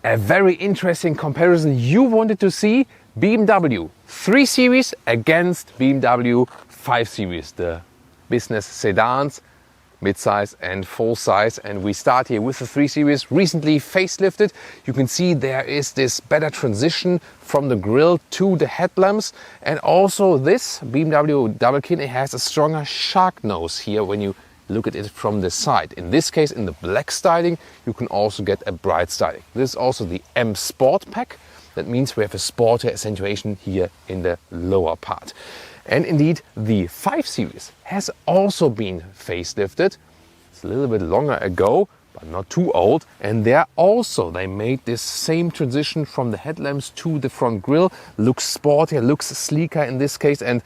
A very interesting comparison you wanted to see: BMW 3 Series against BMW 5 Series, the business sedans, mid-size and full-size. And we start here with the 3 Series, recently facelifted. You can see there is this better transition from the grille to the headlamps, and also this BMW double kin, it has a stronger shark nose here when you look at it from the side. In this case, in the black styling, you can also get a bright styling. This is also the M Sport pack. That means we have a sportier accentuation here in the lower part. And indeed, the 5 Series has also been facelifted. It's a little bit longer ago, but not too old. And there also, they made this same transition from the headlamps to the front grille. Looks sportier, looks sleeker in this case, and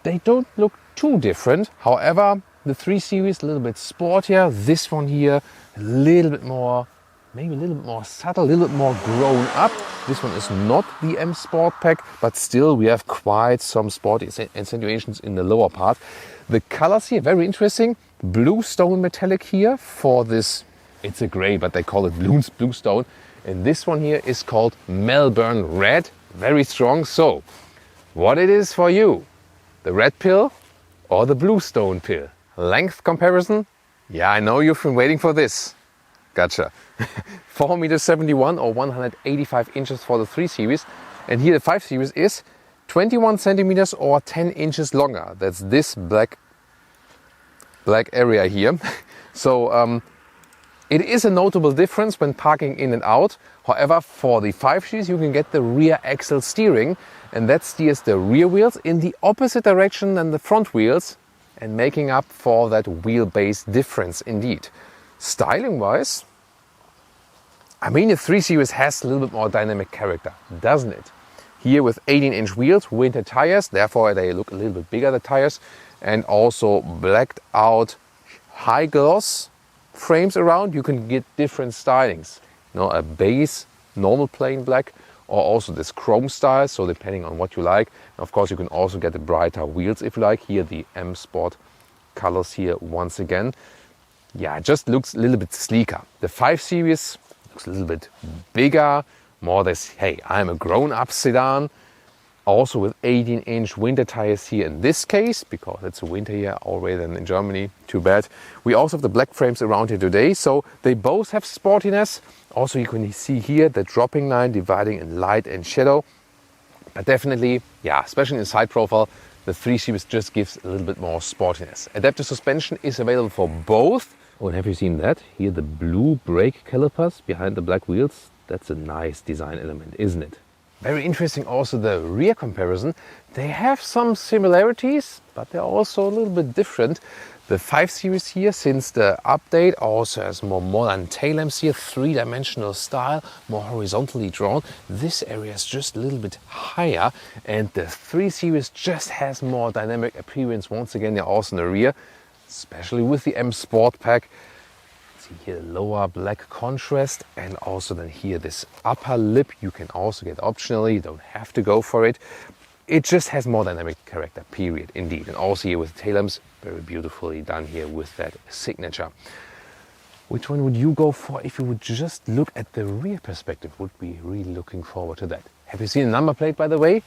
they don't look too different. However, the 3 Series a little bit sportier. This one here a little bit more, maybe a little bit more subtle, a little bit more grown up. This one is not the M Sport pack, but still we have quite some sporty accentuations in the lower part. The colors here, very interesting. Blue stone metallic here for this, it's a gray, but they call it blue stone. And this one here is called Melbourne Red, very strong. So, what it is for you? The red pill or the blue stone pill? Length comparison? Yeah, I know you've been waiting for this. Gotcha. 4.71 m or 185 inches for the 3 Series. And here the 5 Series is 21 centimeters or 10 inches longer. That's this black area here. So it is a notable difference when parking in and out. However, for the 5 Series you can get the rear axle steering, and that steers the rear wheels in the opposite direction than the front wheels, and making up for that wheelbase difference indeed. Styling wise, I mean, the 3 Series has a little bit more dynamic character, doesn't it? Here with 18-inch wheels, winter tires, therefore they look a little bit bigger, the tires, and also blacked out high gloss frames around. You can get different stylings, you know, a base, normal plain black, or also this chrome style, so depending on what you like. And of course, you can also get the brighter wheels if you like. Here the M Sport colors here once again. Yeah, it just looks a little bit sleeker. The 5 Series looks a little bit bigger, more this, hey, I'm a grown-up sedan. Also with 18-inch winter tires here in this case, because it's a winter here already than in Germany, too bad. We also have the black frames around here today, so they both have sportiness. Also you can see here the dropping line dividing in light and shadow. But definitely, yeah, especially in the side profile, the 3 Series just gives a little bit more sportiness. Adaptive suspension is available for both. Oh, and have you seen that? Here the blue brake calipers behind the black wheels. That's a nice design element, isn't it? Very interesting also the rear comparison. They have some similarities, but they're also a little bit different. The 5 Series here, since the update, also has more modern tail lamps here, 3-dimensional style, more horizontally drawn. This area is just a little bit higher, and the 3 Series just has more dynamic appearance. Once again, they're also in the rear, especially with the M Sport pack. See here lower black contrast, and also then here this upper lip you can also get optionally, you don't have to go for it. It just has more dynamic character, period, indeed. And also here with the tail lamps, very beautifully done here with that signature. Which one would you go for if you would just look at the rear perspective? Would be really looking forward to that. Have you seen the number plate, by the way?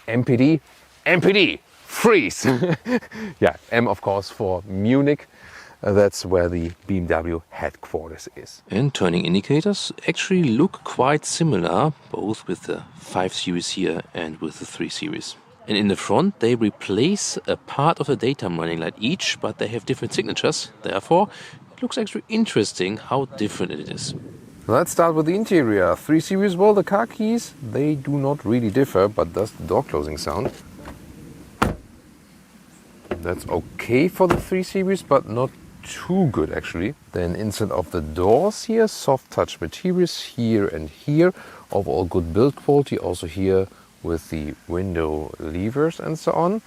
MPD, MPD, freeze! Yeah, M of course for Munich. That's where the BMW headquarters is. And turning indicators actually look quite similar, both with the 5 Series here and with the 3 Series. And in the front they replace a part of the daytime running light each, but they have different signatures. Therefore, it looks actually interesting how different it is. Let's start with the interior. 3 Series, well, the car keys, they do not really differ, but does the door closing sound. That's okay for the 3 Series, but not too good actually. Then inside of the doors here, soft touch materials here and here. Overall good build quality, also here with the window levers and so on.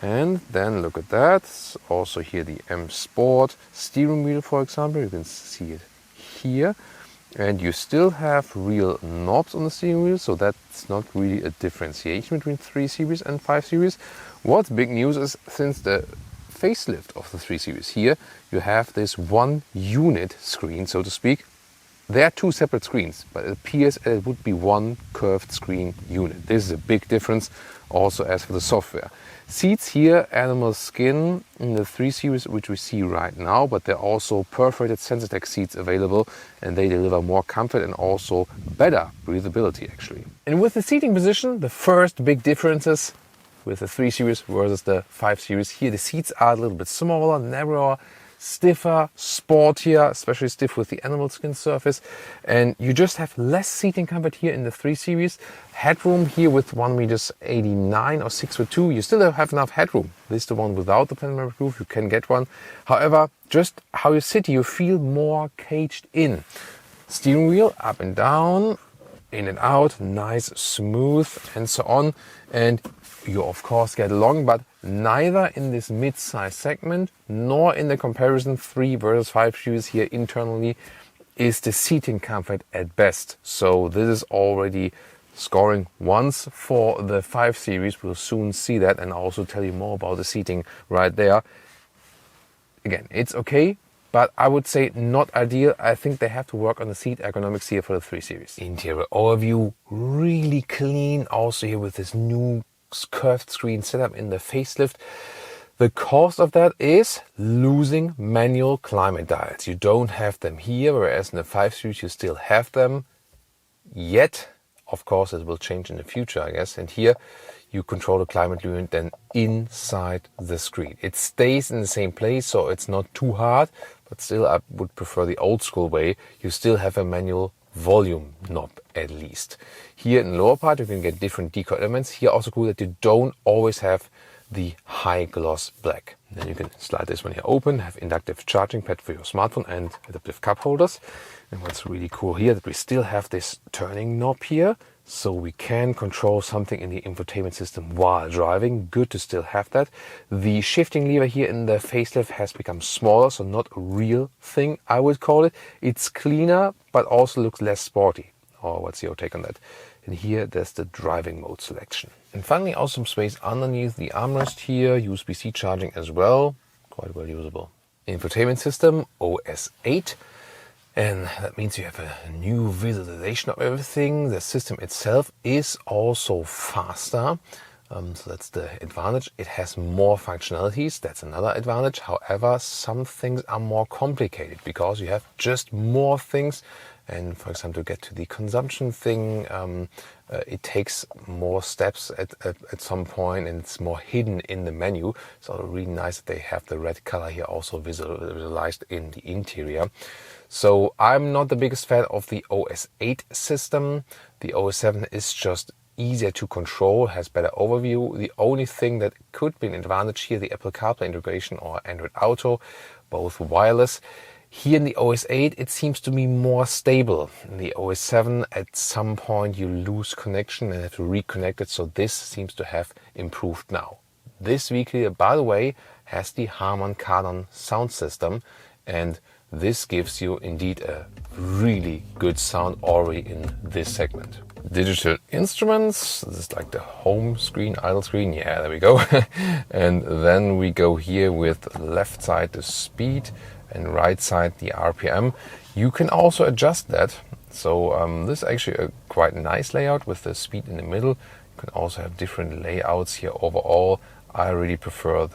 And then look at that, also here the M Sport steering wheel, for example, you can see it here. And you still have real knobs on the steering wheel, so that's not really a differentiation between 3 Series and 5 Series. What's big news is, since the facelift of the 3 Series here, you have this one unit screen, so to speak. They are two separate screens, but it appears it would be one curved screen unit. This is a big difference also as for the software. Seats here, animal skin in the 3 Series, which we see right now, but there are also perforated Sensitech seats available, and they deliver more comfort and also better breathability actually. And with the seating position, the first big differences with the 3 Series versus the 5 Series. Here the seats are a little bit smaller, narrower, stiffer, sportier, especially stiff with the animal skin surface. And you just have less seating comfort here in the 3 Series. Headroom here with 1.89 m or 6'2". You still have enough headroom. This is the one without the panoramic roof. You can get one. However, just how you sit, you feel more caged in. Steering wheel up and down, in and out, nice, smooth, and so on. And you of course get along, but neither in this mid-size segment nor in the comparison 3 versus 5 Series here internally is the seating comfort at best. So this is already scoring once for the 5 Series. We'll soon see that and also tell you more about the seating right there. Again, it's okay, but I would say not ideal. I think they have to work on the seat ergonomics here for the 3 Series. Interior overview, really clean. Also here with this new curved screen setup in the Facelift. The cost of that is losing manual climate dials. You don't have them here, whereas in the 5 Series you still have them. Yet, of course, it will change in the future, I guess. And here you control the climate unit then inside the screen. It stays in the same place, so it's not too hard, but still I would prefer the old school way. You still have a manual volume knob at least. Here in the lower part you can get different decor elements. Here also cool that you don't always have the high gloss black. Then you can slide this one here open, have inductive charging pad for your smartphone and adaptive cup holders. And what's really cool here that we still have this turning knob here, so we can control something in the infotainment system while driving. Good to still have that. The shifting lever here in the Facelift has become smaller, so not a real thing I would call it. It's cleaner, but also looks less sporty. Or what's your take on that? And here there's the driving mode selection. And finally also some space underneath the armrest here, USB-C charging as well, quite well usable. Infotainment system, OS 8. And that means you have a new visualization of everything. The system itself is also faster. So that's the advantage. It has more functionalities. That's another advantage. However, some things are more complicated because you have just more things. And for example, to get to the consumption thing, it takes more steps at some point, and it's more hidden in the menu. So really nice that they have the red color here also visualized in the interior. So I'm not the biggest fan of the OS 8 system. The OS 7 is just easier to control, has better overview. The only thing that could be an advantage here, the Apple CarPlay integration or Android Auto, both wireless. Here in the OS 8, it seems to be more stable. In the OS 7, at some point you lose connection and have to reconnect it. So this seems to have improved now. This vehicle, by the way, has the Harman Kardon sound system, and this gives you indeed a really good sound already in this segment. Digital instruments, this is like the home screen, idle screen, yeah, there we go. And then we go here with left side the speed and right side the RPM. You can also adjust that. So this is actually a quite nice layout with the speed in the middle. You can also have different layouts here overall. I really prefer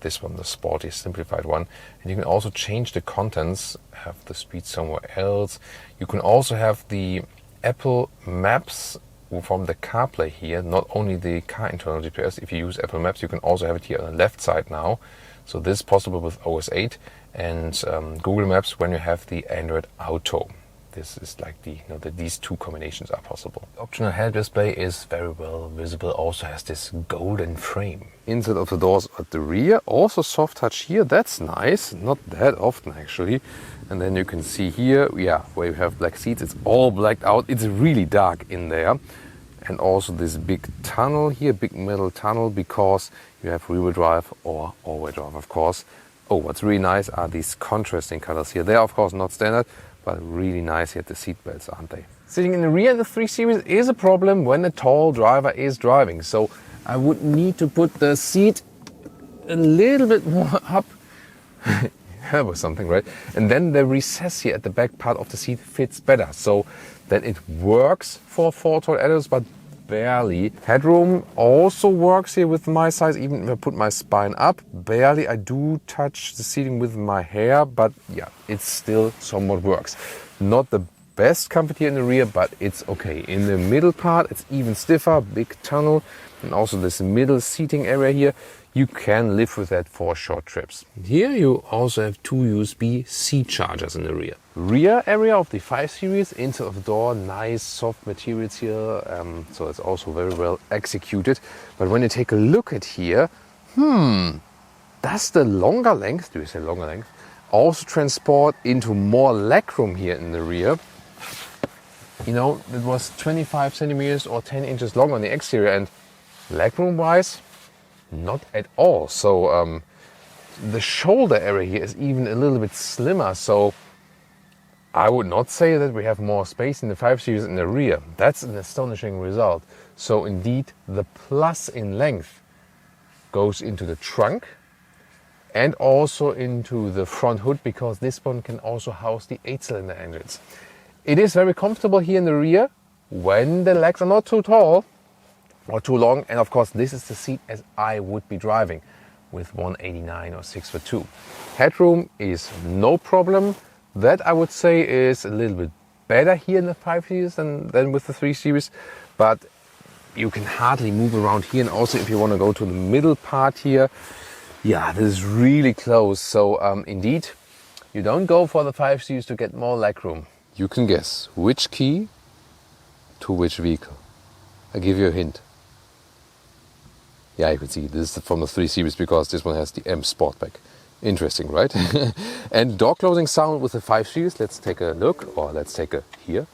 this one, the sporty, simplified one. And you can also change the contents, have the speed somewhere else. You can also have the Apple Maps from the CarPlay here, not only the car internal GPS. If you use Apple Maps, you can also have it here on the left side now. So this is possible with OS 8 and Google Maps when you have the Android Auto. This is like these two combinations are possible. The optional head display is very well visible, also has this golden frame. Inside of the doors at the rear, also soft touch here, that's nice, not that often actually. And then you can see here, where you have black seats, it's all blacked out, it's really dark in there. And also this big tunnel here, big metal tunnel, because you have rear-wheel drive or all-wheel drive, of course. Oh, what's really nice are these contrasting colors here. They are of course not standard, but really nice here, the seat belts, aren't they? Sitting in the rear of the 3 Series is a problem when a tall driver is driving. So I would need to put the seat a little bit more up. That was something, right? And then the recess here at the back part of the seat fits better. So then it works for 4 tall adults, but barely. Headroom also works here with my size, even if I put my spine up. Barely. I do touch the seating with my hair, but yeah, it still somewhat works. Not the best comfort here in the rear, but it's okay. In the middle part, it's even stiffer, big tunnel, and also this middle seating area here, you can live with that for short trips. Here you also have 2 USB-C chargers in the rear. Rear area of the 5 Series, inside of the door, nice soft materials here, so it's also very well executed. But when you take a look at here, does the longer length, do you say longer length, also transport into more legroom here in the rear? You know, it was 25 centimeters or 10 inches long on the exterior, and legroom wise, not at all. So the shoulder area here is even a little bit slimmer. So I would not say that we have more space in the 5 Series in the rear. That's an astonishing result. So indeed, the plus in length goes into the trunk and also into the front hood, because this one can also house the 8-cylinder engines. It is very comfortable here in the rear when the legs are not too tall or too long, and of course this is the seat as I would be driving with 189 or 6'2". Headroom is no problem. That I would say is a little bit better here in the 5 Series than with the 3 Series, but you can hardly move around here. And also if you want to go to the middle part here, yeah, this is really close. So indeed, you don't go for the 5 Series to get more legroom. You can guess which key to which vehicle. I give you a hint. Yeah, you can see this is from the 3 Series because this one has the M Sportback. Interesting, right? And door closing sound with the 5 Series. Let's take a look, or let's take a here.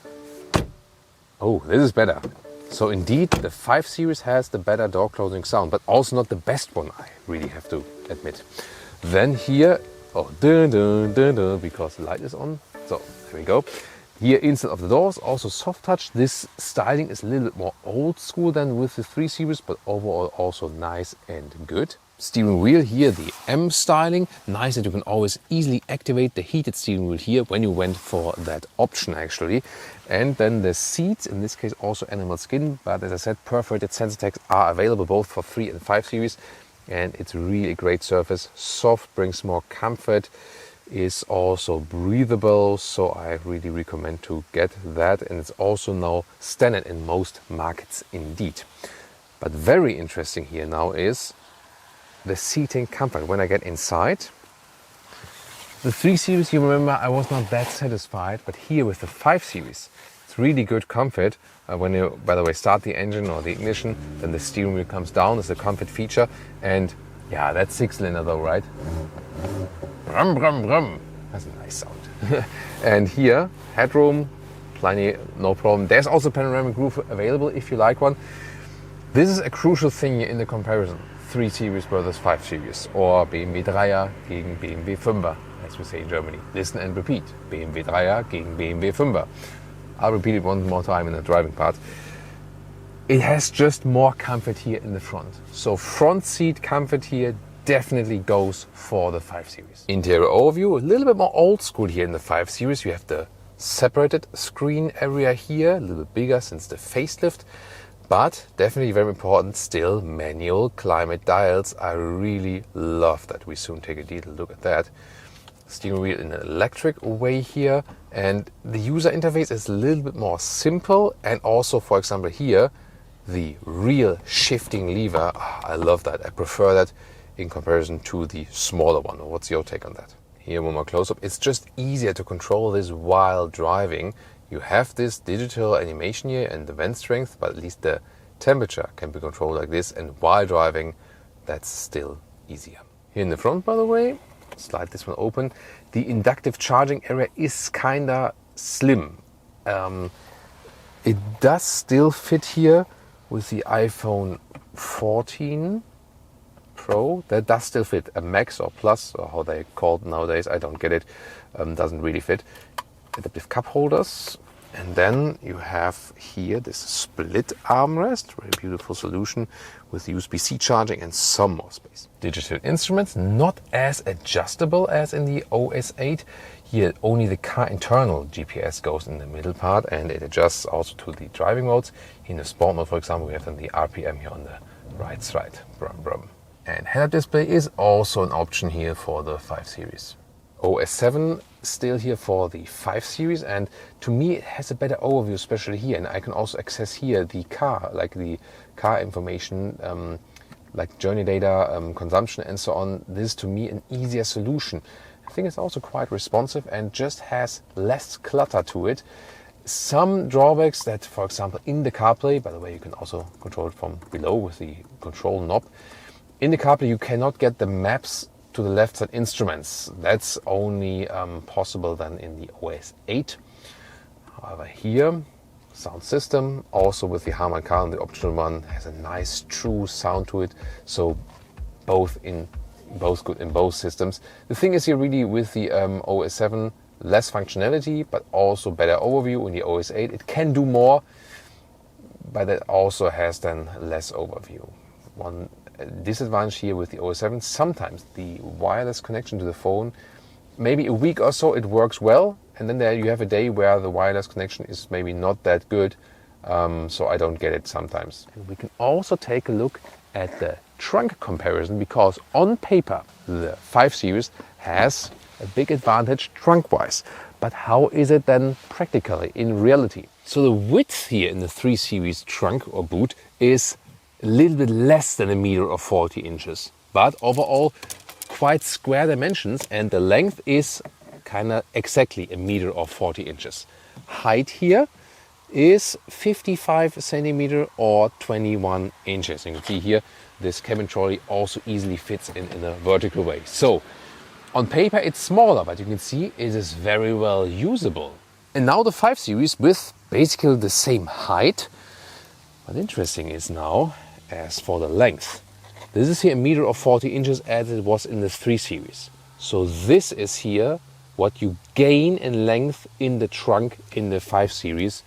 Oh, this is better. So indeed, the 5 Series has the better door closing sound, but also not the best one, I really have to admit. Then here, oh, dun, dun, dun, dun, because the light is on. So there we go. Here inside of the doors, also soft touch. This styling is a little bit more old school than with the 3 Series, but overall also nice and good. Steering wheel here, the M styling. Nice that you can always easily activate the heated steering wheel here when you went for that option actually. And then the seats, in this case also animal skin, but as I said, perforated sensor tags are available both for 3 and 5 Series. And it's really a great surface. Soft, brings more comfort, is also breathable, so I really recommend to get that, and it's also now standard in most markets indeed. But very interesting here now is the seating comfort. When I get inside the 3 Series, you remember I was not that satisfied, but here with the 5 Series it's really good comfort. When you, by the way, start the engine or the ignition, then the steering wheel comes down as a comfort feature. And yeah, that's 6-cylinder though, right? Brum, brum, brum. That's a nice sound. And here, headroom, plenty, no problem. There's also panoramic roof available if you like one. This is a crucial thing in the comparison. 3 Series versus 5 Series, or BMW 3er gegen BMW 5er, as we say in Germany. Listen and repeat. BMW 3er gegen BMW 5er. I'll repeat it one more time in the driving part. It has just more comfort here in the front. So front seat comfort here definitely goes for the 5 Series. Interior overview, a little bit more old school here in the 5 Series. You have the separated screen area here, a little bit bigger since the facelift. But definitely very important, still manual climate dials. I really love that. We soon take a detailed look at that. Steering wheel in an electric way here. And the user interface is a little bit more simple. And also, for example, here, the real shifting lever. I love that. I prefer that in comparison to the smaller one. What's your take on that? Here, one more close-up. It's just easier to control this while driving. You have this digital animation here and the vent strength, but at least the temperature can be controlled like this, and while driving, that's still easier. Here in the front, by the way, slide this one open, the inductive charging area is kinda slim. It does still fit here with the iPhone 14 Pro. That does still fit. A Max or Plus, or how they call it nowadays, I don't get it, doesn't really fit. Adaptive cup holders, And then you have here this split armrest, very beautiful solution with USB-C charging and some more space. Digital instruments, not as adjustable as in the OS 8. Here only the car internal GPS goes in the middle part and it adjusts also to the driving modes. In the sport mode, for example, we have then the RPM here on the right side. Brum, brum. And head-up display is also an option here for the 5 Series. OS 7 still here for the 5 Series, and to me it has a better overview, especially here, and I can also access here the car, like the car information, like journey data, consumption and so on. This is to me an easier solution. I think it's also quite responsive and just has less clutter to it. Some drawbacks that, for example, in the CarPlay, by the way, you can also control it from below with the control knob. In the CarPlay you cannot get the maps to the left side instruments. That's only possible then in the OS 8. However, here, sound system, also with the Harman Kardon, the optional one, has a nice true sound to it. So both good in both systems. The thing is here really with the OS 7, less functionality, but also better overview. In the OS 8, it can do more, but it also has then less overview. One disadvantage here with the OS 7, sometimes the wireless connection to the phone, maybe a week or so it works well, and then there you have a day where the wireless connection is maybe not that good, so I don't get it sometimes. And we can also take a look at the trunk comparison, because on paper the 5 Series has a big advantage trunk-wise. But how is it then practically in reality? So the width here in the 3 Series trunk or boot is a little bit less than 1 meter or 40 inches, but overall quite square dimensions, and the length is kind of exactly 1 meter or 40 inches. Height here is 55 centimeter or 21 inches. You can see here this cabin trolley also easily fits in a vertical way. So on paper it's smaller, but you can see it is very well usable. And now the 5 Series with basically the same height. What interesting is now, as for the length, this is here 1 meter or 40 inches as it was in the 3 Series. So this is here what you gain in length in the trunk in the 5 Series.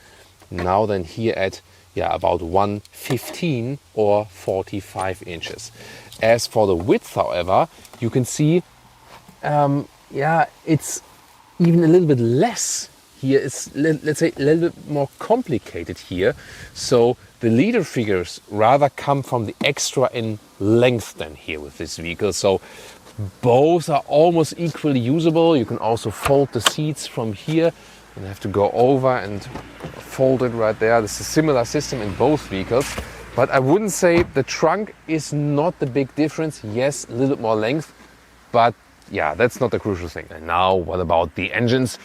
Now then here at about 115 or 45 inches. As for the width, however, you can see it's even a little bit less. Here it's, let's say, a little bit more complicated here. So the leader figures rather come from the extra in length than here with this vehicle. So both are almost equally usable. You can also fold the seats from here and have to go over and fold it right there. This is a similar system in both vehicles. But I wouldn't say the trunk is not the big difference. Yes, a little bit more length, but yeah, that's not the crucial thing. And now what about the engines?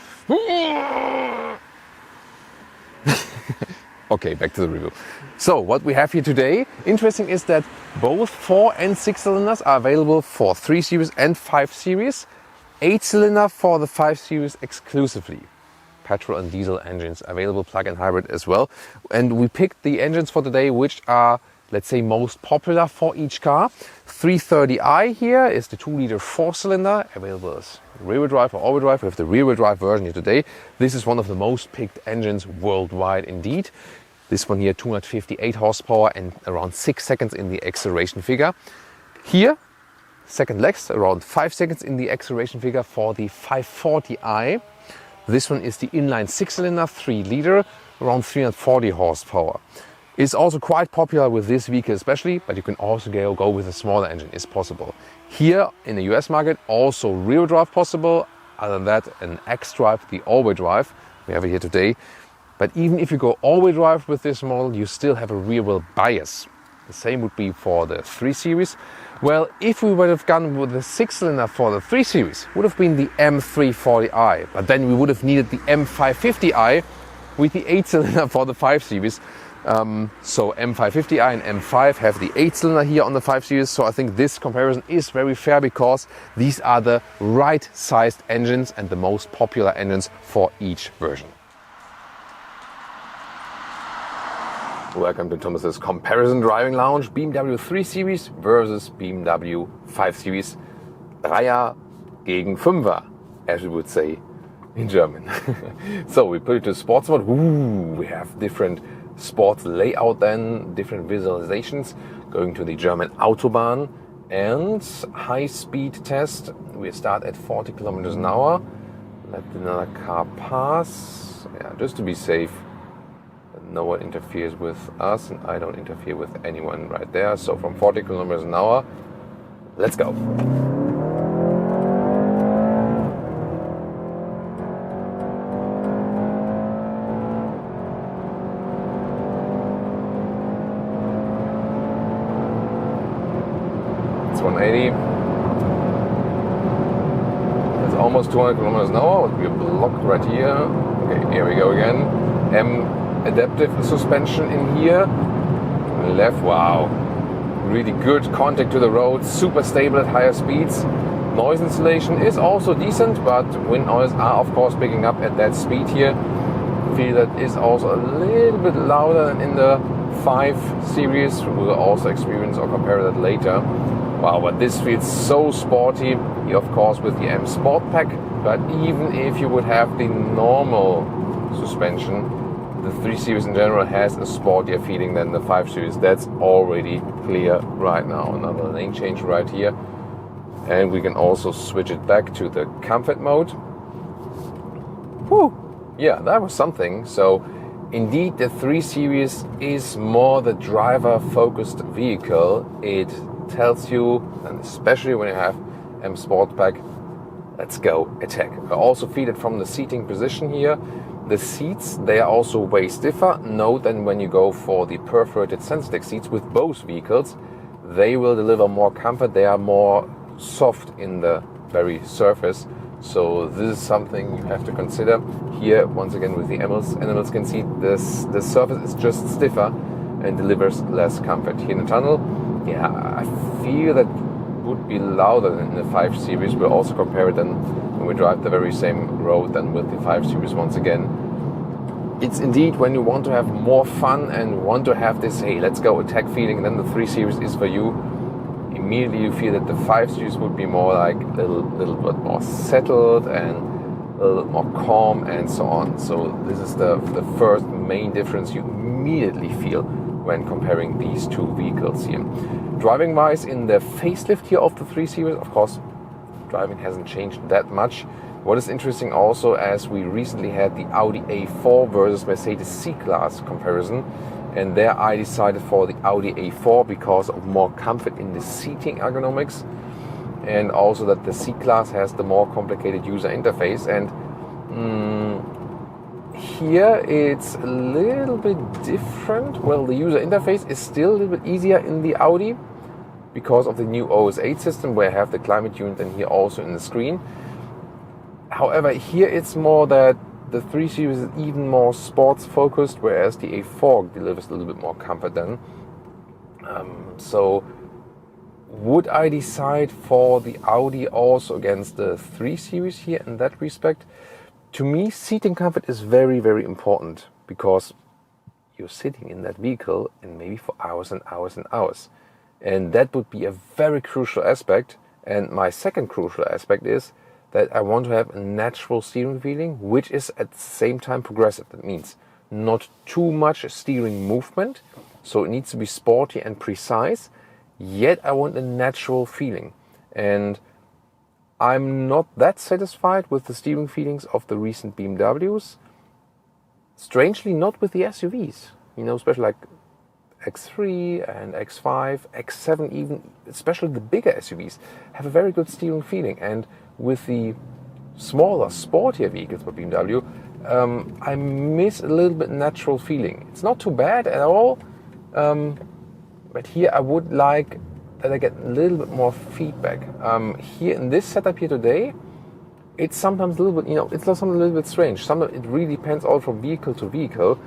Okay, back to the review. So what we have here today, interesting is that both 4 and 6 cylinders are available for 3 Series and 5 Series. 8 cylinder for the 5 Series exclusively. Petrol and diesel engines available, plug-in hybrid as well. And we picked the engines for today which are, let's say, most popular for each car. 330i here is the 2-liter 4-cylinder, available as rear-wheel drive or all-wheel drive. We have the rear-wheel drive version here today. This is one of the most picked engines worldwide indeed. This one here, 258 horsepower and around 6 seconds in the acceleration figure. Here, second less, around 5 seconds in the acceleration figure for the 540i. This one is the inline 6-cylinder, 3-liter, around 340 horsepower. It's also quite popular with this vehicle especially, but you can also go with a smaller engine, is possible. Here in the US market, also rear drive possible. Other than that, an X-drive, the all-wheel drive, we have it here today. But even if you go all-wheel drive with this model, you still have a rear-wheel bias. The same would be for the 3 Series. Well, if we would have gone with the 6-cylinder for the 3 Series, would have been the M340i. But then we would have needed the M550i with the 8-cylinder for the 5 Series. So M550i and M5 have the 8-cylinder here on the 5 Series. So I think this comparison is very fair because these are the right-sized engines and the most popular engines for each version. Welcome to Thomas's Comparison Driving Lounge. BMW 3 Series versus BMW 5 Series. Dreier gegen Fünfer, as we would say in German. So we put it to sports mode. Ooh, we have different sports layout then, different visualizations. Going to the German Autobahn and high speed test. We start at 40 kilometers an hour. Let another car pass. Yeah, just to be safe. No one interferes with us and I don't interfere with anyone right there. So from 40 kilometers an hour, let's go. It's 180. It's almost 200 kilometers an hour. We're blocked right here. Okay, here we go again. Adaptive suspension in here. Left, wow. Really good contact to the road, super stable at higher speeds. Noise insulation is also decent, but wind noise are of course picking up at that speed here. Feel that is also a little bit louder than in the 5 Series. We'll also experience or compare that later. Wow, but this feels so sporty, here of course with the M Sport Pack, but even if you would have the normal suspension, the 3 Series in general has a sportier feeling than the 5 Series. That's already clear right now. Another lane change right here. And we can also switch it back to the comfort mode. Whew! Yeah, that was something. So indeed the 3 Series is more the driver-focused vehicle. It tells you, and especially when you have M Sport Pack, let's go, attack. I also feel it from the seating position here. The seats, they are also way stiffer. Note that when you go for the perforated Sensatec seats with both vehicles, they will deliver more comfort. They are more soft in the very surface. So this is something you have to consider. Here, once again, with the animal skin seat, the surface is just stiffer and delivers less comfort. Here in the tunnel, yeah, I feel that would be louder than the 5 Series. We'll also compare it then when we drive the very same road than with the 5 Series once again. It's indeed when you want to have more fun and want to have this, hey, let's go attack feeling, then the 3 Series is for you. Immediately you feel that the 5 Series would be more like a little bit more settled and a little bit more calm and so on. So this is the first main difference you immediately feel when comparing these two vehicles here. Driving wise, in the facelift here of the 3 Series, of course, driving hasn't changed that much. What is interesting also, as we recently had the Audi A4 versus Mercedes C-Class comparison, and there I decided for the Audi A4 because of more comfort in the seating ergonomics, and also that the C-Class has the more complicated user interface. And here it's a little bit different. Well, the user interface is still a little bit easier in the Audi because of the new OS 8 system, where I have the climate unit and here also in the screen. However, here it's more that the 3 Series is even more sports focused, whereas the A4 delivers a little bit more comfort then. So would I decide for the Audi also against the 3 Series here in that respect? To me, seating comfort is very, very important, because you're sitting in that vehicle and maybe for hours and hours and hours. And that would be a very crucial aspect. And my second crucial aspect is that I want to have a natural steering feeling, which is at the same time progressive. That means not too much steering movement, so it needs to be sporty and precise, yet I want a natural feeling. And I'm not that satisfied with the steering feelings of the recent BMWs. Strangely, not with the SUVs. You know, especially like X3 and X5, X7 even, especially the bigger SUVs, have a very good steering feeling. And with the smaller, sportier vehicles by BMW, I miss a little bit natural feeling. It's not too bad at all, but here I would like that I get a little bit more feedback. Here in this setup here today, it's sometimes a little bit, it's sometimes a little bit strange. Sometimes it really depends all from vehicle to vehicle.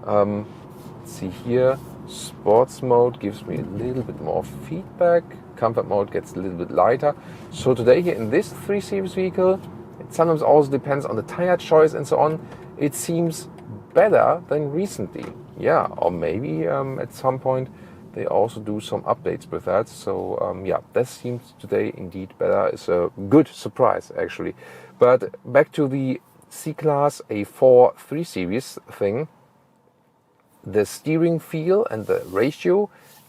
Let's see here, sports mode gives me a little bit more feedback. Comfort mode gets a little bit lighter. So today here in this 3 Series vehicle, it sometimes also depends on the tire choice and so on. It seems better than recently. Yeah, or maybe at some point they also do some updates with that. So yeah, that seems today indeed better. It's a good surprise actually. But back to the C-Class A4 3 Series thing, the steering feel and the ratio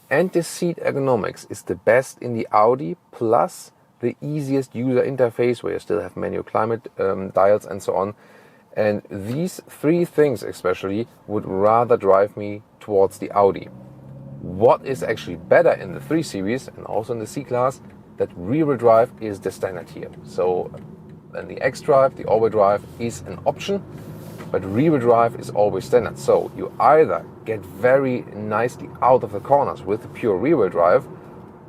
and the seat ergonomics is the best in the Audi, plus the easiest user interface where you still have manual climate dials and so on. And these three things especially would rather drive me towards the Audi. What is actually better in the 3 Series and also in the C-Class, that rear-wheel drive is the standard here. So then the X-Drive, the all-wheel drive is an option, but rear-wheel drive is always standard. So you either get very nicely out of the corners with the pure rear-wheel drive,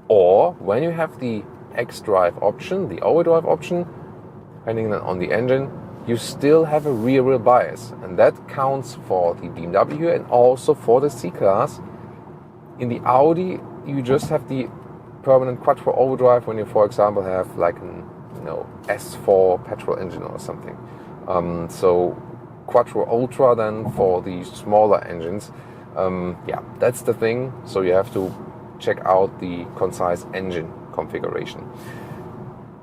or when you have the X-Drive option, the all-wheel drive option, depending on the engine, you still have a rear-wheel bias. And that counts for the BMW and also for the C-Class. In the Audi, you just have the permanent quattro all-wheel drive when you, for example, have like an S4 petrol engine or something. So quattro ultra then for the smaller engines. Yeah, that's the thing. So you have to check out the concise engine configuration.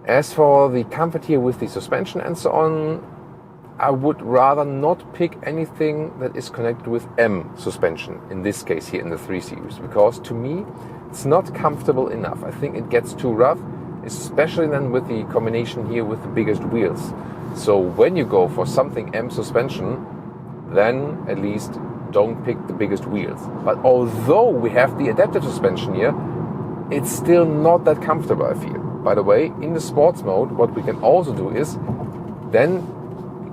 As for the comfort here with the suspension and so on, I would rather not pick anything that is connected with M suspension, in this case here in the 3 Series, because to me it's not comfortable enough. I think it gets too rough, especially then with the combination here with the biggest wheels. So when you go for something M suspension, then at least don't pick the biggest wheels. But although we have the adaptive suspension here, it's still not that comfortable, I feel. By the way, in the sports mode, what we can also do is then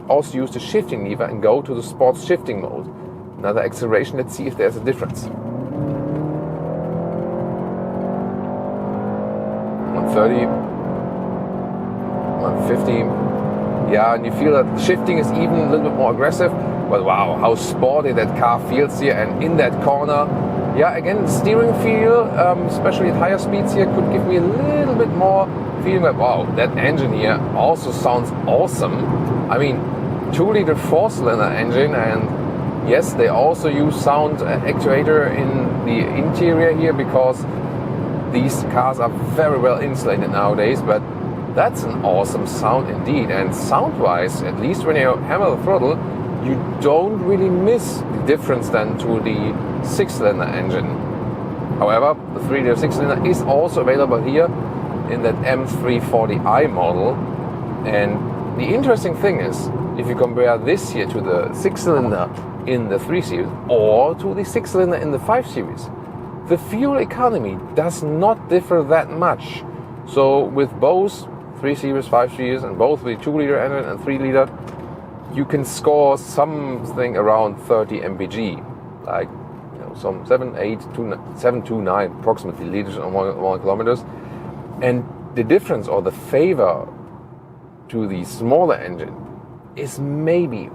also use the shifting lever and go to the sports shifting mode. Another acceleration, let's see if there's a difference. 130, 150. Yeah, and you feel that the shifting is even a little bit more aggressive. But wow, how sporty that car feels here. And in that corner, yeah, again, steering feel, especially at higher speeds here, could give me a little bit more feeling like, wow, that engine here also sounds awesome. I mean, 2-liter 4-cylinder engine, and yes, they also use sound actuator in the interior here because these cars are very well insulated nowadays, but that's an awesome sound indeed. And sound-wise, at least when you hammer the throttle, you don't really miss the difference then to the 6-cylinder engine. However, the 3-liter 6-cylinder is also available here in that M340i model. And the interesting thing is, if you compare this here to the 6-cylinder in the 3 Series or to the 6-cylinder in the 5 Series, the fuel economy does not differ that much. So with both 3 Series, 5 Series, and both the 2-liter engine and 3-liter, you can score something around 30 mpg, like some 7 to 9 approximately liters on 1 kilometers. And the difference or the favor to the smaller engine is maybe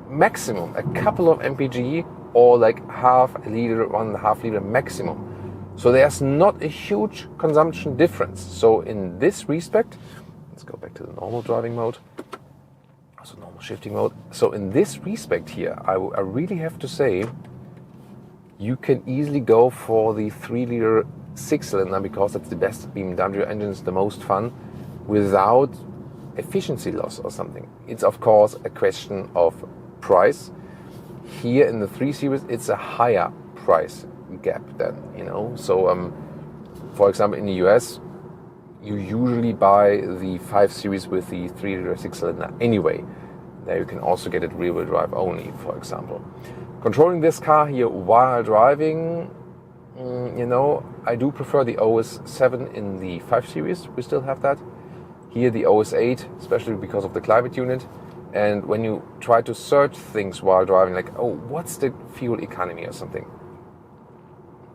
maximum a couple of mpg or like half a liter, 1.5 liter maximum. So there's not a huge consumption difference. So in this respect, let's go back to the normal driving mode, also normal shifting mode. So in this respect here, I really have to say, you can easily go for the 3-liter 6-cylinder because that's the best BMW engines, the most fun, without efficiency loss or something. It's of course a question of price. Here in the 3 Series, it's a higher price gap then, So, for example, in the US, you usually buy the 5 Series with the 3-liter 6-cylinder anyway. There you can also get it rear-wheel drive only, for example. Controlling this car here while driving, I do prefer the OS 7 in the 5 Series. We still have that. Here the OS 8, especially because of the climate unit. And when you try to search things while driving, like, oh, what's the fuel economy or something,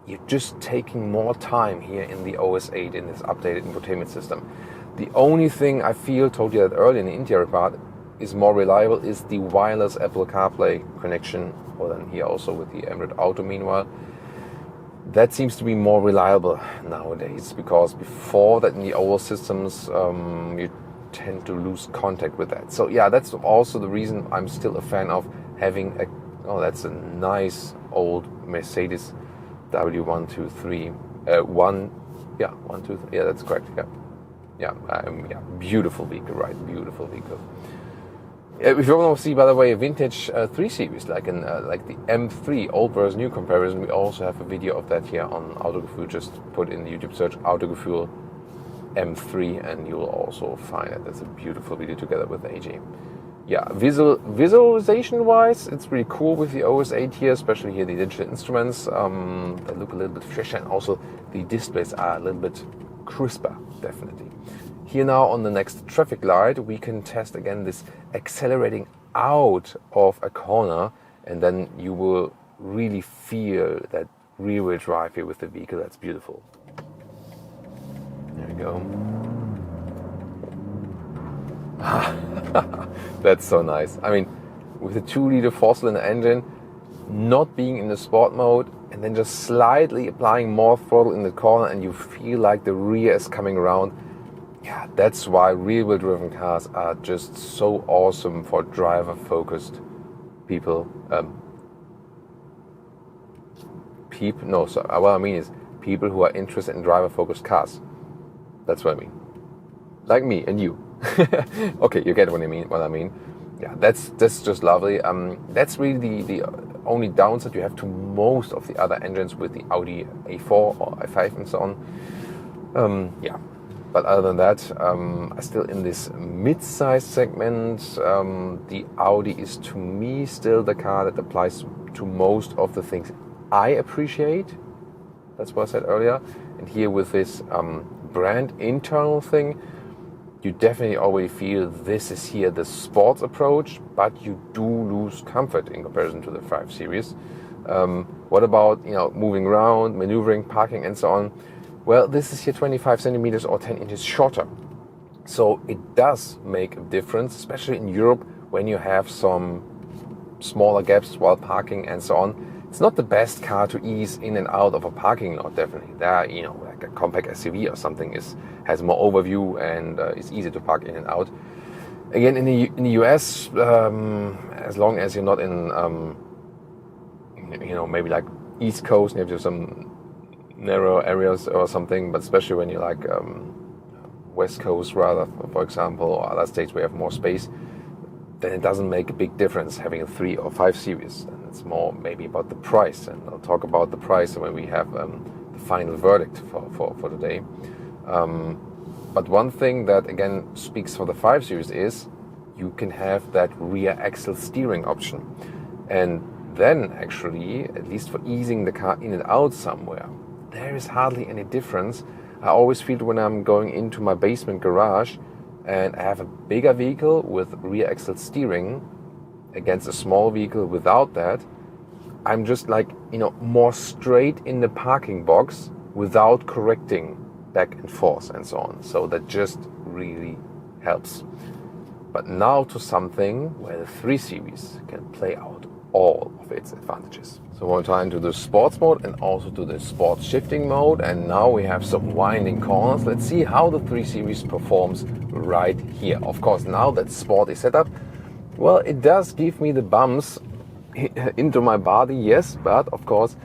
you're just taking more time here in the OS 8 in this updated infotainment system. The only thing I feel, told you that earlier in the interior part, is more reliable is the wireless Apple CarPlay connection, or then here also with the Android Auto meanwhile. That seems to be more reliable nowadays, because before that in the old systems you tend to lose contact with that. So yeah, that's also the reason I'm still a fan of having that's a nice old Mercedes W123 123. Yeah, that's correct. Yeah, beautiful vehicle, right? Beautiful vehicle. If you want to see, by the way, a vintage 3 Series, like like the M3, old versus new comparison, we also have a video of that here on Autogefühl. Just put in the YouTube search Autogefühl M3 and you will also find it. That's a beautiful video together with AJ. Yeah, visualization wise, it's really cool with the OS 8 here, especially here the digital instruments. They look a little bit fresher, and also the displays are a little bit crisper, definitely. Here now on the next traffic light, we can test again this accelerating out of a corner, and then you will really feel that rear-wheel drive here with the vehicle. That's beautiful. There we go. That's so nice. I mean, with a 2-liter 4-cylinder engine, not being in the sport mode, and then just slightly applying more throttle in the corner, and you feel like the rear is coming around. Yeah, that's why rear-wheel driven cars are just so awesome for driver-focused people. What I mean is people who are interested in driver-focused cars. That's what I mean. Like me and you. Okay, you get what I mean. Yeah, that's just lovely. That's really the only downside you have to most of the other engines with the Audi A4 or A5 and so on. Yeah. But other than that, still in this mid-size segment, the Audi is to me still the car that applies to most of the things I appreciate. That's what I said earlier. And here with this brand internal thing, you definitely always feel this is here the sports approach, but you do lose comfort in comparison to the 5 Series. What about moving around, maneuvering, parking, and so on? Well, this is here 25 centimeters or 10 inches shorter. So it does make a difference, especially in Europe when you have some smaller gaps while parking and so on. It's not the best car to ease in and out of a parking lot, definitely. There, like a compact SUV or something has more overview and is easy to park in and out. Again, in the US, as long as you're not in, maybe like East Coast, maybe some narrow areas or something, but especially when you're like West Coast rather, for example, or other states where you have more space, then it doesn't make a big difference having a 3 or 5 Series. And it's more maybe about the price, and I'll talk about the price when we have the final verdict for today. But one thing that again speaks for the 5 Series is you can have that rear axle steering option, and then actually, at least for easing the car in and out somewhere, there is hardly any difference. I always feel when I'm going into my basement garage and I have a bigger vehicle with rear axle steering against a small vehicle without that, I'm just like, more straight in the parking box without correcting back and forth and so on. So that just really helps. But now to something where the 3 Series can play out all of its advantages. So one time to the sports mode and also to the sports shifting mode, and now we have some winding corners. Let's see how the 3 Series performs right here. Of course, now that sport is set up, well, it does give me the bumps into my body, yes, but of course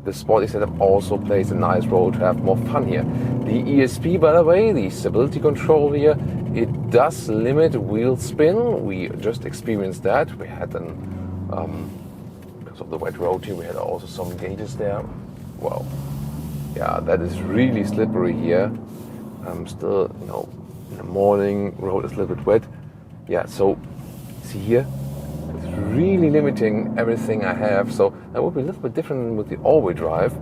the Sporty setup also plays a nice role to have more fun here. The ESP, by the way, the stability control here, it does limit wheel spin. We just experienced that. We had because of the wet road here, we had also some gauges there. Wow, yeah, that is really slippery here. Still, in the morning, road is a little bit wet. Yeah, so see here, it's really limiting everything I have. So that would be a little bit different with the all-wheel drive.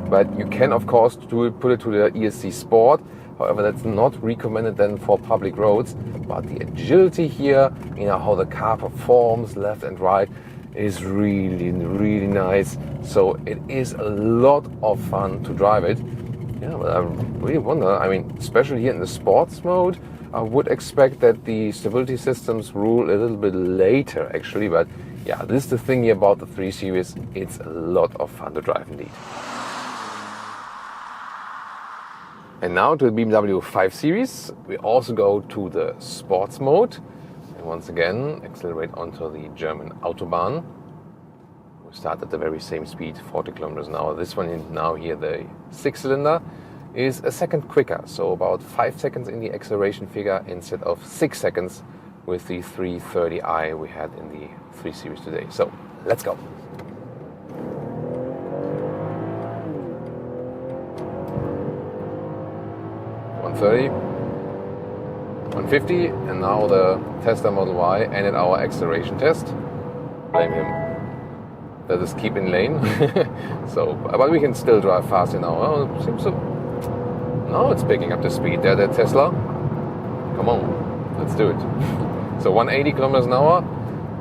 But you can, of course, put it to the ESC Sport. However, that's not recommended then for public roads. But the agility here, how the car performs left and right, is really, really nice. So it is a lot of fun to drive it. Yeah, but I really wonder, especially here in the sports mode, I would expect that the stability systems rule a little bit later actually. But yeah, this is the thing here about the 3 Series. It's a lot of fun to drive indeed. And now to the BMW 5 Series, we also go to the sports mode. And once again, accelerate onto the German Autobahn. We start at the very same speed, 40 kilometers an hour. This one now here, the 6-cylinder, is a second quicker. So about 5 seconds in the acceleration figure instead of 6 seconds with the 330i we had in the 3 Series today. So let's go. $130, $150, and now the Tesla Model Y ended our acceleration test. Blame him. Let us keep in lane. So, but we can still drive faster now. Oh, it seems so. Now it's picking up the speed there, that Tesla. Come on, let's do it. So 180 kilometers an hour.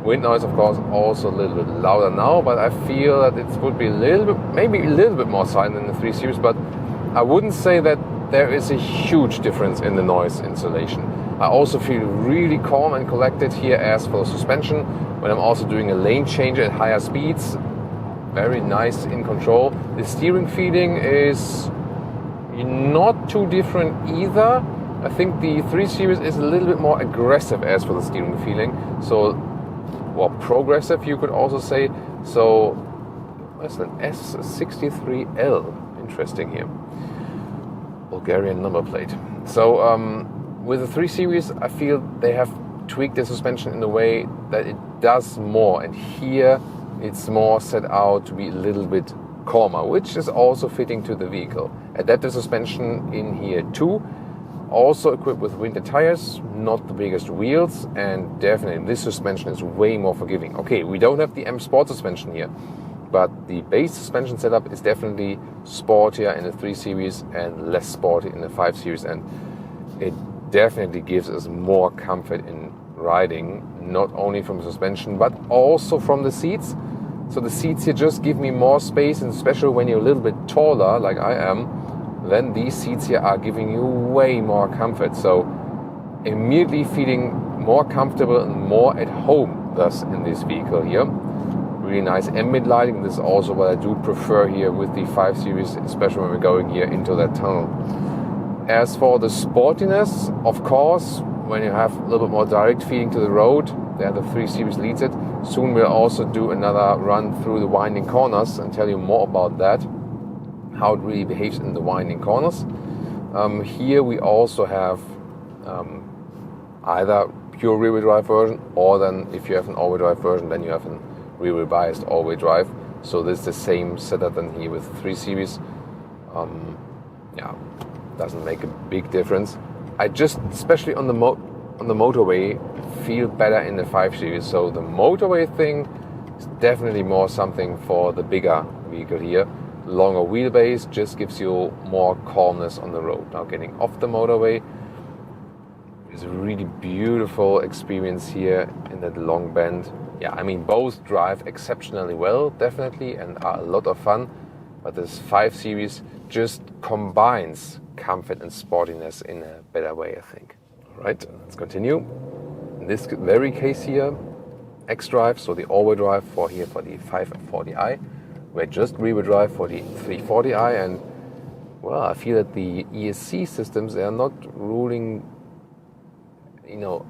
Wind noise, of course, also a little bit louder now, but I feel that it would be a little bit, maybe a little bit more silent than the 3 Series, but I wouldn't say that there is a huge difference in the noise insulation. I also feel really calm and collected here as for the suspension, when I'm also doing a lane change at higher speeds. Very nice in control. The steering feeling is not too different either. I think the 3 Series is a little bit more aggressive as for the steering feeling. So, or progressive you could also say. So, that's an S63L. Interesting here. Bulgarian number plate. So, with the 3 Series, I feel they have tweaked the suspension in a way that it does more. And here, it's more set out to be a little bit calmer, which is also fitting to the vehicle. Adaptive suspension in here too. Also equipped with winter tires, not the biggest wheels, and definitely this suspension is way more forgiving. Okay, we don't have the M Sport suspension here, but the base suspension setup is definitely sportier in the 3 Series and less sporty in the 5 Series, and it definitely gives us more comfort in riding, not only from the suspension, but also from the seats. So the seats here just give me more space, and especially when you're a little bit taller, like I am, then these seats here are giving you way more comfort. So immediately feeling more comfortable and more at home thus in this vehicle here. Really nice ambient lighting. This is also what I do prefer here with the 5 Series, especially when we're going here into that tunnel. As for the sportiness, of course, when you have a little bit more direct feeling to the road, there the 3 Series leads it. Soon we'll also do another run through the winding corners and tell you more about that, how it really behaves in the winding corners. Here we also have either pure rear-wheel drive version, or then if you have an all-wheel drive version, then you have a rear-wheel biased all-wheel drive. So this is the same setup than here with 3 Series. Yeah, doesn't make a big difference. I just, especially on the motorway, feel better in the 5 Series. So the motorway thing is definitely more something for the bigger vehicle here. Longer wheelbase just gives you more calmness on the road. Now getting off the motorway is a really beautiful experience here in that long bend. Yeah, I mean, both drive exceptionally well, definitely, and are a lot of fun. But this 5 Series just combines comfort and sportiness in a better way, I think. All right, let's continue. In this very case here, X-Drive, so the all-wheel drive for the 540i. We're just rear-wheel drive for the 340i, and well, I feel that the ESC systems, they are not ruling,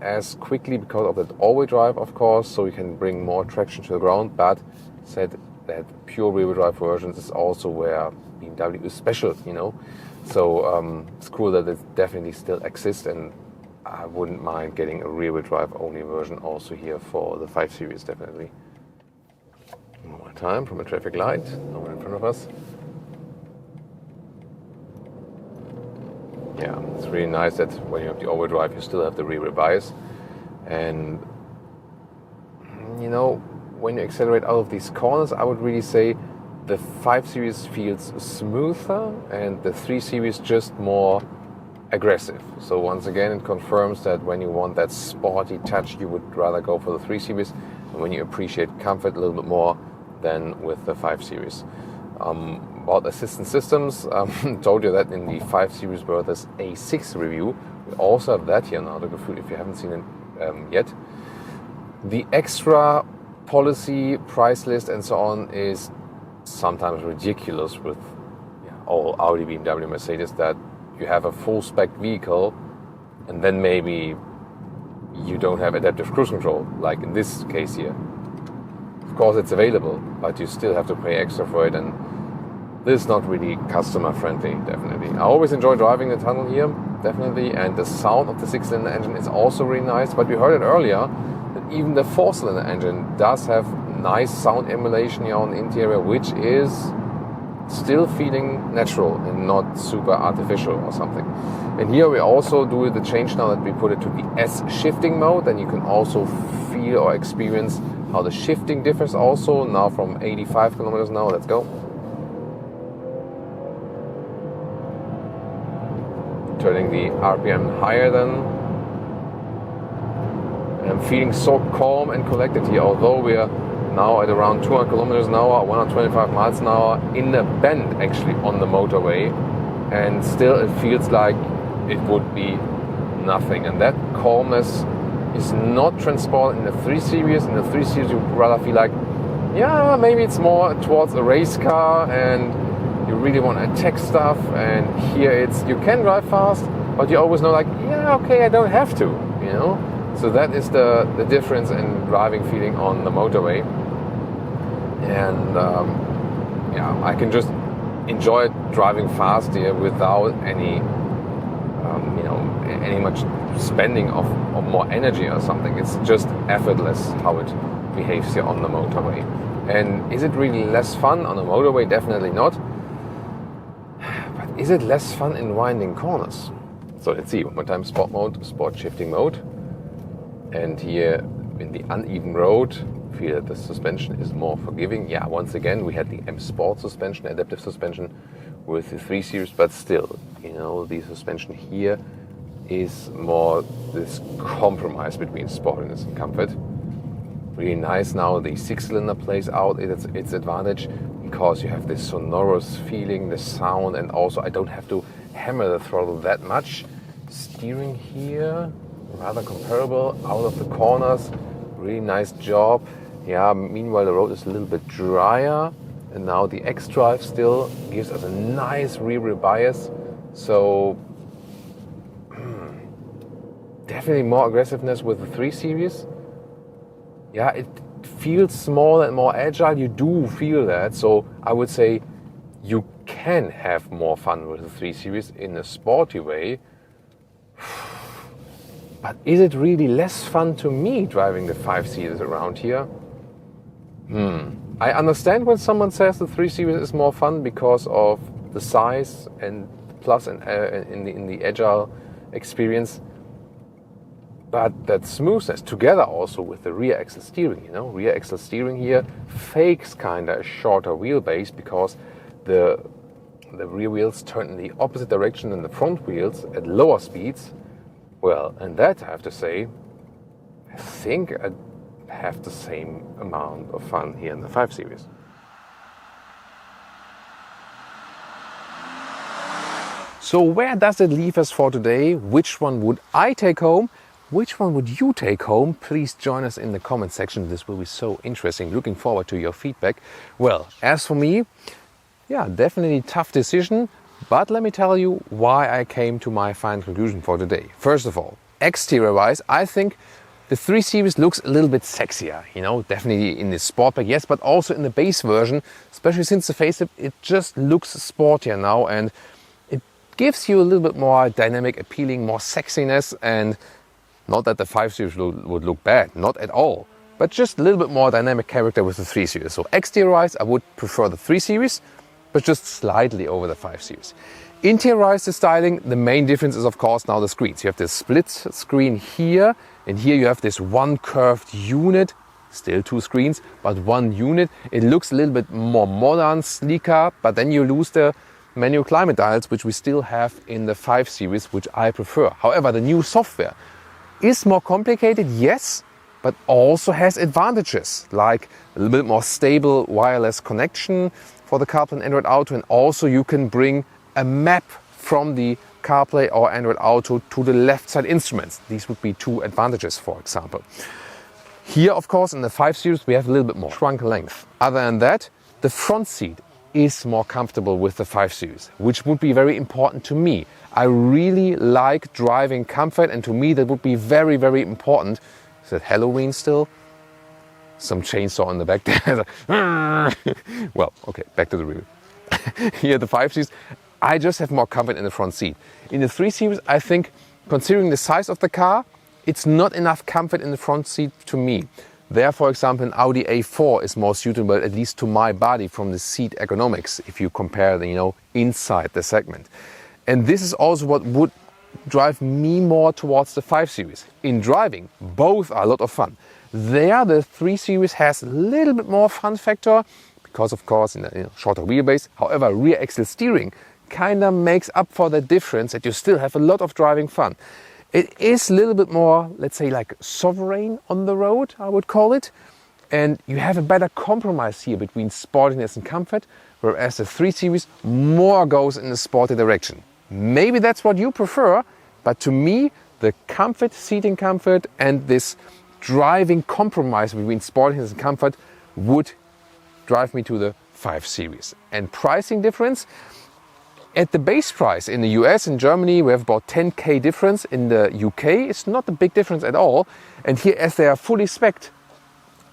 as quickly because of that all-wheel drive, of course, so you can bring more traction to the ground. But said that pure rear-wheel drive versions is also where BMW is special, So it's cool that it definitely still exists, and I wouldn't mind getting a rear-wheel drive only version also here for the 5 Series, definitely. One more time from a traffic light, no one in front of us. Yeah, it's really nice that when you have the all-wheel drive, you still have the rear-wheel bias. And, when you accelerate out of these corners, I would really say the 5 Series feels smoother and the 3 Series just more aggressive. So once again, it confirms that when you want that sporty touch, you would rather go for the 3 Series. And when you appreciate comfort a little bit more, than with the 5 Series. About assistance systems, told you that in the 5 Series Brothers A6 review. We also have that here now, if you haven't seen it yet. The extra policy, price list and so on is sometimes ridiculous with all Audi, BMW, Mercedes, that you have a full spec vehicle and then maybe you don't have adaptive cruise control, like in this case here. Of course it's available, but you still have to pay extra for it, and this is not really customer friendly, definitely. I always enjoy driving the tunnel here, definitely, and the sound of the 6-cylinder engine is also really nice, but we heard it earlier that even the 4-cylinder engine does have nice sound emulation here on the interior, which is still feeling natural and not super artificial or something. And here we also do the change now that we put it to the S shifting mode, and you can also feel or experience how the shifting differs also, now from 85 kilometers an hour. Let's go. Turning the RPM higher then. And I'm feeling so calm and collected here, although we are now at around 200 kilometers an hour, 125 miles an hour in a bend actually on the motorway, and still it feels like it would be nothing. And that calmness is not transported in the 3 Series. In the 3 Series you rather feel like, yeah, maybe it's more towards a race car and you really want to attack stuff, and here it's, you can drive fast, but you always know like, yeah, okay, I don't have to, you know. So that is the difference in driving feeling on the motorway. And yeah, I can just enjoy driving fast here without any, you know, any much spending of more energy or something. It's just effortless how it behaves here on the motorway. And is it really less fun on the motorway? Definitely not. But is it less fun in winding corners? So let's see, one more time, sport mode, sport shifting mode. And here in the uneven road, feel that the suspension is more forgiving. Yeah, once again, we had the M Sport suspension, adaptive suspension with the 3 Series, but still, you know, the suspension here is more this compromise between sportiness and comfort. Really nice now, the 6-cylinder plays out its advantage because you have this sonorous feeling, the sound, and also I don't have to hammer the throttle that much. Steering here, rather comparable, out of the corners, really nice job. Yeah, meanwhile the road is a little bit drier, and now the X-Drive still gives us a nice rear wheel bias. So definitely more aggressiveness with the 3 Series. Yeah, it feels smaller and more agile. You do feel that. So I would say you can have more fun with the 3 Series in a sporty way. But is it really less fun to me driving the 5 Series around here? I understand when someone says the 3 Series is more fun because of the size and plus in the Agile experience. But that smoothness together also with the rear axle steering, you know, rear axle steering here fakes kinda a shorter wheelbase because the rear wheels turn in the opposite direction than the front wheels at lower speeds. Well, and that I have to say, I think I have the same amount of fun here in the 5 Series. So where does it leave us for today? Which one would I take home? Which one would you take home? Please join us in the comment section. This will be so interesting. Looking forward to your feedback. Well, as for me, yeah, definitely tough decision. But let me tell you why I came to my final conclusion for today. First of all, exterior-wise, I think the 3 Series looks a little bit sexier. You know, definitely in the Sportback, yes, but also in the base version, especially since the facelift, it just looks sportier now, and it gives you a little bit more dynamic, appealing, more sexiness. And not that the 5 Series would look bad, not at all, but just a little bit more dynamic character with the 3 Series. So exterior-wise, I would prefer the 3 Series, but just slightly over the 5 Series. Interior-wise, the styling, the main difference is of course now the screens. You have this split screen here, and here you have this one curved unit, still 2 screens, but 1 unit. It looks a little bit more modern, sleeker, but then you lose the manual climate dials, which we still have in the 5 Series, which I prefer. However, the new software is more complicated, yes, but also has advantages, like a little bit more stable wireless connection for the CarPlay and Android Auto, and also you can bring a map from the CarPlay or Android Auto to the left side instruments. These would be 2 advantages, for example. Here, of course, in the 5 Series, we have a little bit more trunk length. Other than that, the front seat is more comfortable with the 5 Series, which would be very important to me. I really like driving comfort, and to me that would be very, very important. Is that Halloween still? Some chainsaw in the back there. Well, okay, back to the review. here the 5 Series, I just have more comfort in the front seat. In the 3 Series, I think, considering the size of the car, it's not enough comfort in the front seat to me. There, for example, an Audi A4 is more suitable, at least to my body, from the seat ergonomics, if you compare the, inside the segment. And this is also what would drive me more towards the 5 Series. In driving, both are a lot of fun. There, the 3 Series has a little bit more fun factor, because of course, in a shorter wheelbase. However, rear axle steering kind of makes up for the difference that you still have a lot of driving fun. It is a little bit more, let's say, like sovereign on the road, I would call it. And you have a better compromise here between sportiness and comfort, whereas the 3 Series more goes in the sporty direction. Maybe that's what you prefer, but to me, the comfort, seating comfort, and this driving compromise between sportiness and comfort would drive me to the 5 Series. And pricing difference, at the base price in the US and Germany, we have about 10k difference. In the UK, it's not a big difference at all. And here, as they are fully spec'd,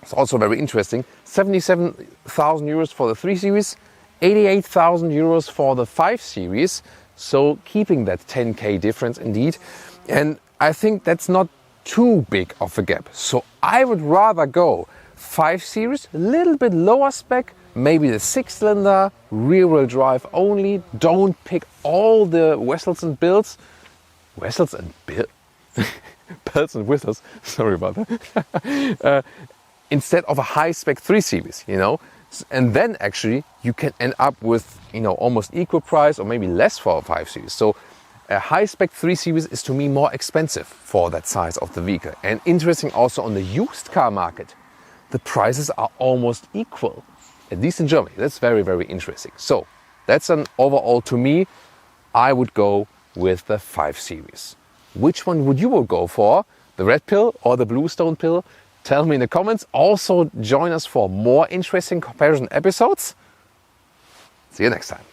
it's also very interesting, 77,000 euros for the 3 Series, 88,000 euros for the 5 Series. So keeping that 10k difference indeed. And I think that's not too big of a gap. So I would rather go 5 Series, a little bit lower spec, maybe the 6-cylinder, rear-wheel drive only. Don't pick all the whistles and bills. Whistles and bills? Bells and whistles, sorry about that. Instead of a high-spec 3 Series, And then actually you can end up with, almost equal price or maybe less for a 5 Series. So a high-spec 3 Series is to me more expensive for that size of the vehicle. And interesting also on the used car market, the prices are almost equal. At least in Germany. That's very, very interesting. So that's an overall, to me, I would go with the 5 Series. Which one would you go for? The red pill or the blue stone pill? Tell me in the comments. Also join us for more interesting comparison episodes. See you next time.